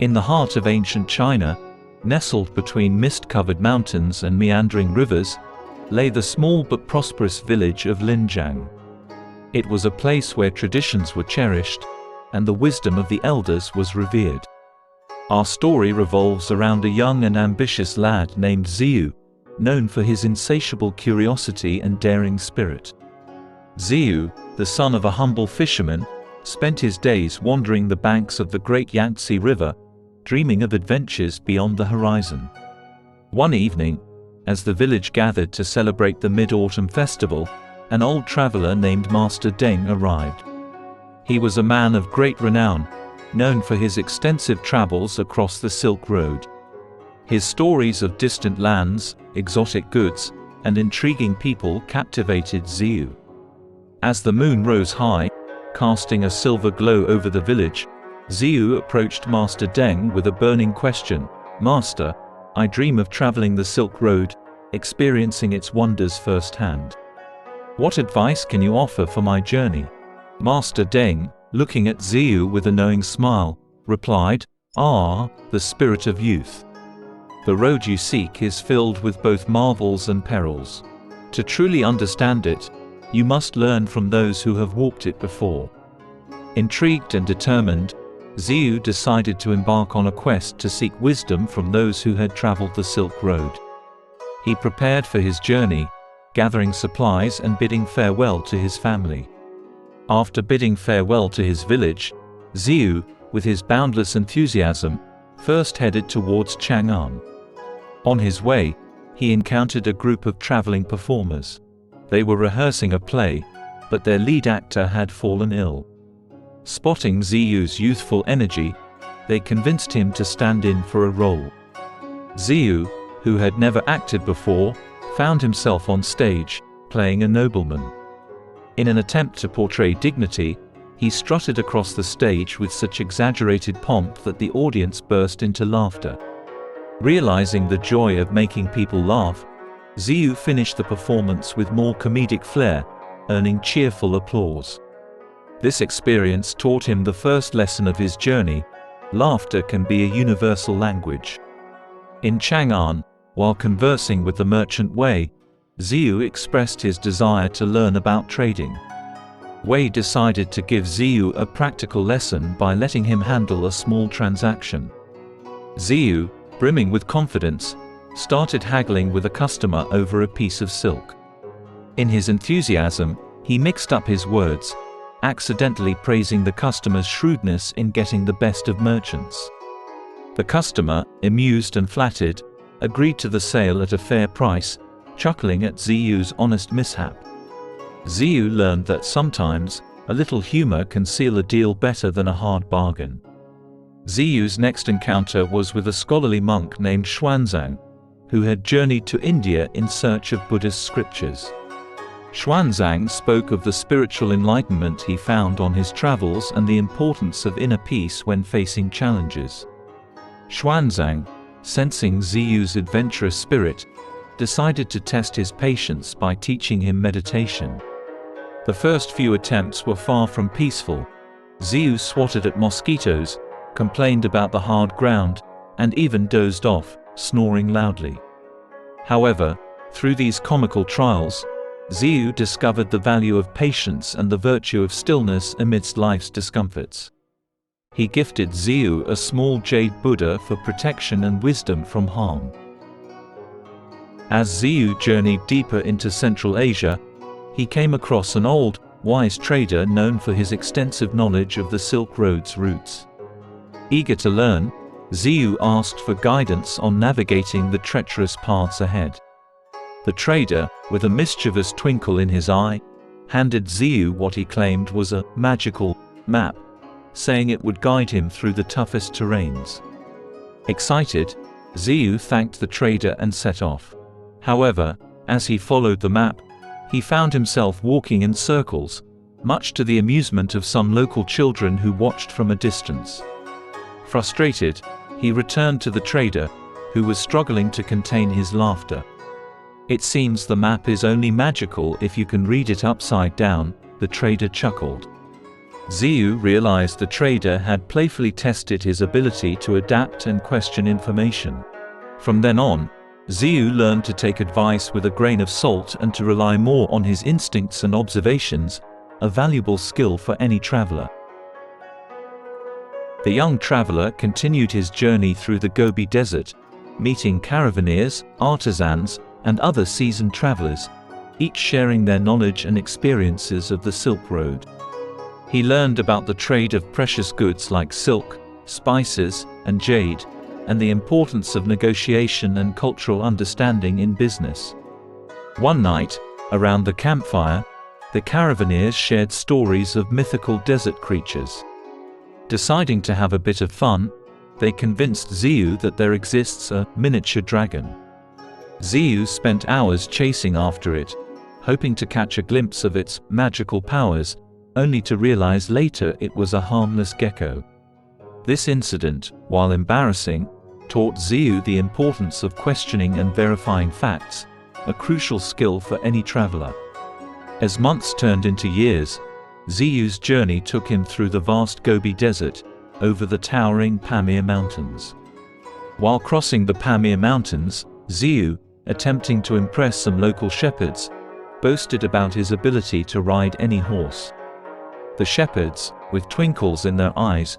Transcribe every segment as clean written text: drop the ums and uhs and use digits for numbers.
In the heart of ancient China, nestled between mist-covered mountains and meandering rivers, lay the small but prosperous village of Linjiang. It was a place where traditions were cherished, and the wisdom of the elders was revered. Our story revolves around a young and ambitious lad named Ziyu, known for his insatiable curiosity and daring spirit. Ziyu, the son of a humble fisherman, spent his days wandering the banks of the great Yangtze River, dreaming of adventures beyond the horizon. One evening, as the village gathered to celebrate the Mid-Autumn Festival, an old traveler named Master Deng arrived. He was a man of great renown, known for his extensive travels across the Silk Road. His stories of distant lands, exotic goods, and intriguing people captivated Ziyu. As the moon rose high, casting a silver glow over the village, Ziyu approached Master Deng with a burning question. "Master, I dream of traveling the Silk Road, experiencing its wonders firsthand. What advice can you offer for my journey?" Master Deng, looking at Ziyu with a knowing smile, replied, "The spirit of youth. The road you seek is filled with both marvels and perils. To truly understand it, you must learn from those who have walked it before." Intrigued and determined, Ziyu decided to embark on a quest to seek wisdom from those who had traveled the Silk Road. He prepared for his journey, gathering supplies and bidding farewell to his family. After bidding farewell to his village, Ziyu, with his boundless enthusiasm, first headed towards Chang'an. On his way, he encountered a group of traveling performers. They were rehearsing a play, but their lead actor had fallen ill. Spotting Ziyu's youthful energy, they convinced him to stand in for a role. Ziyu, who had never acted before, found himself on stage, playing a nobleman. In an attempt to portray dignity, he strutted across the stage with such exaggerated pomp that the audience burst into laughter. Realizing the joy of making people laugh, Ziyu finished the performance with more comedic flair, earning cheerful applause. This experience taught him the first lesson of his journey: laughter can be a universal language. In Chang'an, while conversing with the merchant Wei, Ziyu expressed his desire to learn about trading. Wei decided to give Ziyu a practical lesson by letting him handle a small transaction. Ziyu, brimming with confidence, started haggling with a customer over a piece of silk. In his enthusiasm, he mixed up his words, accidentally praising the customer's shrewdness in getting the best of merchants. The customer, amused and flattered, agreed to the sale at a fair price, chuckling at Ziyu's honest mishap. Ziyu learned that sometimes, a little humor can seal a deal better than a hard bargain. Ziyu's next encounter was with a scholarly monk named Xuanzang, who had journeyed to India in search of Buddhist scriptures. Xuanzang spoke of the spiritual enlightenment he found on his travels and the importance of inner peace when facing challenges. Xuanzang, sensing Ziyu's adventurous spirit, decided to test his patience by teaching him meditation. The first few attempts were far from peaceful. Ziyu swatted at mosquitoes, complained about the hard ground, and even dozed off, snoring loudly. However, through these comical trials, Ziyu discovered the value of patience and the virtue of stillness amidst life's discomforts. He gifted Ziyu a small jade Buddha for protection and wisdom from harm. As Ziyu journeyed deeper into Central Asia, he came across an old, wise trader known for his extensive knowledge of the Silk Road's routes. Eager to learn, Ziyu asked for guidance on navigating the treacherous paths ahead. The trader, with a mischievous twinkle in his eye, handed Ziyu what he claimed was a magical map, saying it would guide him through the toughest terrains. Excited, Ziyu thanked the trader and set off. However, as he followed the map, he found himself walking in circles, much to the amusement of some local children who watched from a distance. Frustrated, he returned to the trader, who was struggling to contain his laughter. "It seems the map is only magical if you can read it upside down," the trader chuckled. Ziyu realized the trader had playfully tested his ability to adapt and question information. From then on, Ziyu learned to take advice with a grain of salt and to rely more on his instincts and observations, a valuable skill for any traveler. The young traveler continued his journey through the Gobi Desert, meeting caravaneers, artisans, and other seasoned travelers, each sharing their knowledge and experiences of the Silk Road. He learned about the trade of precious goods like silk, spices, and jade, and the importance of negotiation and cultural understanding in business. One night, around the campfire, the caravaneers shared stories of mythical desert creatures. Deciding to have a bit of fun, they convinced Ziyu that there exists a miniature dragon. Ziyu spent hours chasing after it, hoping to catch a glimpse of its magical powers, only to realize later it was a harmless gecko. This incident, while embarrassing, taught Ziyu the importance of questioning and verifying facts, a crucial skill for any traveler. As months turned into years, Ziyu's journey took him through the vast Gobi Desert, over the towering Pamir Mountains. While crossing the Pamir Mountains, Ziyu, attempting to impress some local shepherds, boasted about his ability to ride any horse. The shepherds, with twinkles in their eyes,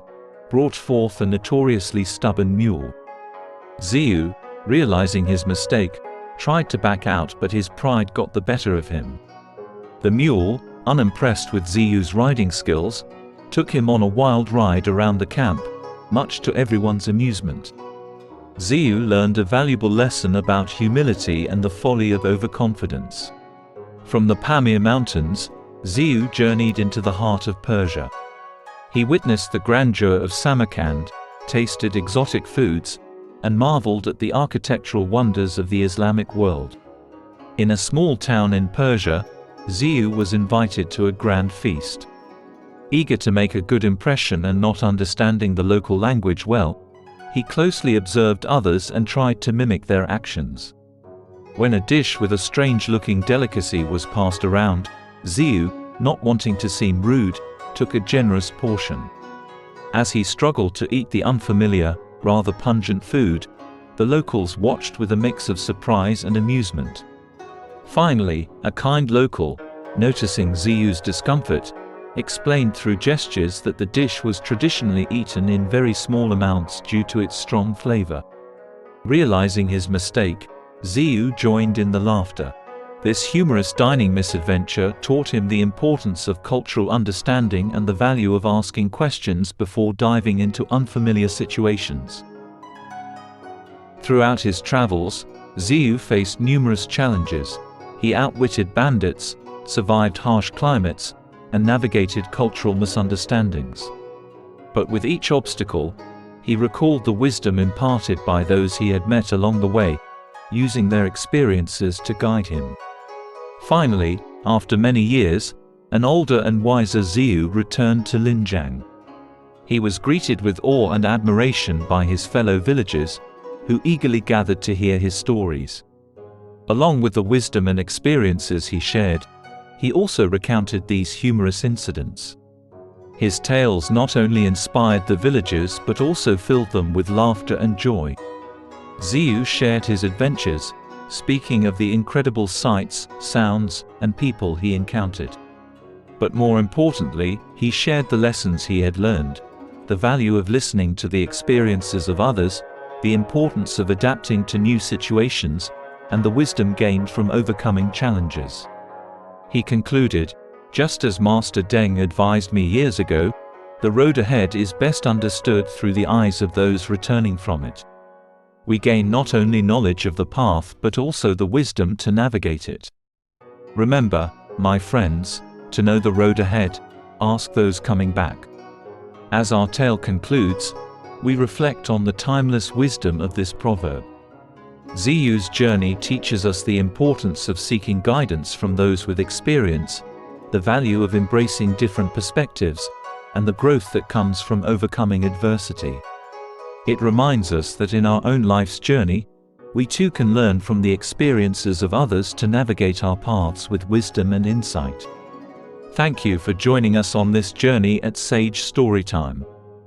brought forth a notoriously stubborn mule. Ziyu, realizing his mistake, tried to back out, but his pride got the better of him. The mule, unimpressed with Ziyu's riding skills, took him on a wild ride around the camp, much to everyone's amusement. Ziyu learned a valuable lesson about humility and the folly of overconfidence. From the Pamir Mountains, Ziyu journeyed into the heart of Persia. He witnessed the grandeur of Samarkand, tasted exotic foods, and marveled at the architectural wonders of the Islamic world. In a small town in Persia, Ziyu was invited to a grand feast. Eager to make a good impression and not understanding the local language well, he closely observed others and tried to mimic their actions. When a dish with a strange-looking delicacy was passed around, Ziyu, not wanting to seem rude, took a generous portion. As he struggled to eat the unfamiliar, rather pungent food, the locals watched with a mix of surprise and amusement. Finally, a kind local, noticing Ziyu's discomfort, explained through gestures that the dish was traditionally eaten in very small amounts due to its strong flavor. Realizing his mistake, Ziyu joined in the laughter. This humorous dining misadventure taught him the importance of cultural understanding and the value of asking questions before diving into unfamiliar situations. Throughout his travels, Ziyu faced numerous challenges. He outwitted bandits, survived harsh climates, and navigated cultural misunderstandings. But with each obstacle, he recalled the wisdom imparted by those he had met along the way, using their experiences to guide him. Finally, after many years, an older and wiser Ziyu returned to Linjiang. He was greeted with awe and admiration by his fellow villagers, who eagerly gathered to hear his stories. Along with the wisdom and experiences he shared, he also recounted these humorous incidents. His tales not only inspired the villagers but also filled them with laughter and joy. Ziyu shared his adventures, speaking of the incredible sights, sounds, and people he encountered. But more importantly, he shared the lessons he had learned, the value of listening to the experiences of others, the importance of adapting to new situations, and the wisdom gained from overcoming challenges. He concluded, "Just as Master Deng advised me years ago, the road ahead is best understood through the eyes of those returning from it. We gain not only knowledge of the path but also the wisdom to navigate it. Remember, my friends, to know the road ahead, ask those coming back." As our tale concludes, we reflect on the timeless wisdom of this proverb. Ziyu's journey teaches us the importance of seeking guidance from those with experience, the value of embracing different perspectives, and the growth that comes from overcoming adversity. It reminds us that in our own life's journey, we too can learn from the experiences of others to navigate our paths with wisdom and insight. Thank you for joining us on this journey at Sage Storytime.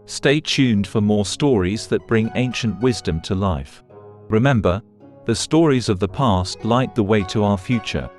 Stay tuned for more stories that bring ancient wisdom to life. Remember, the stories of the past light the way to our future.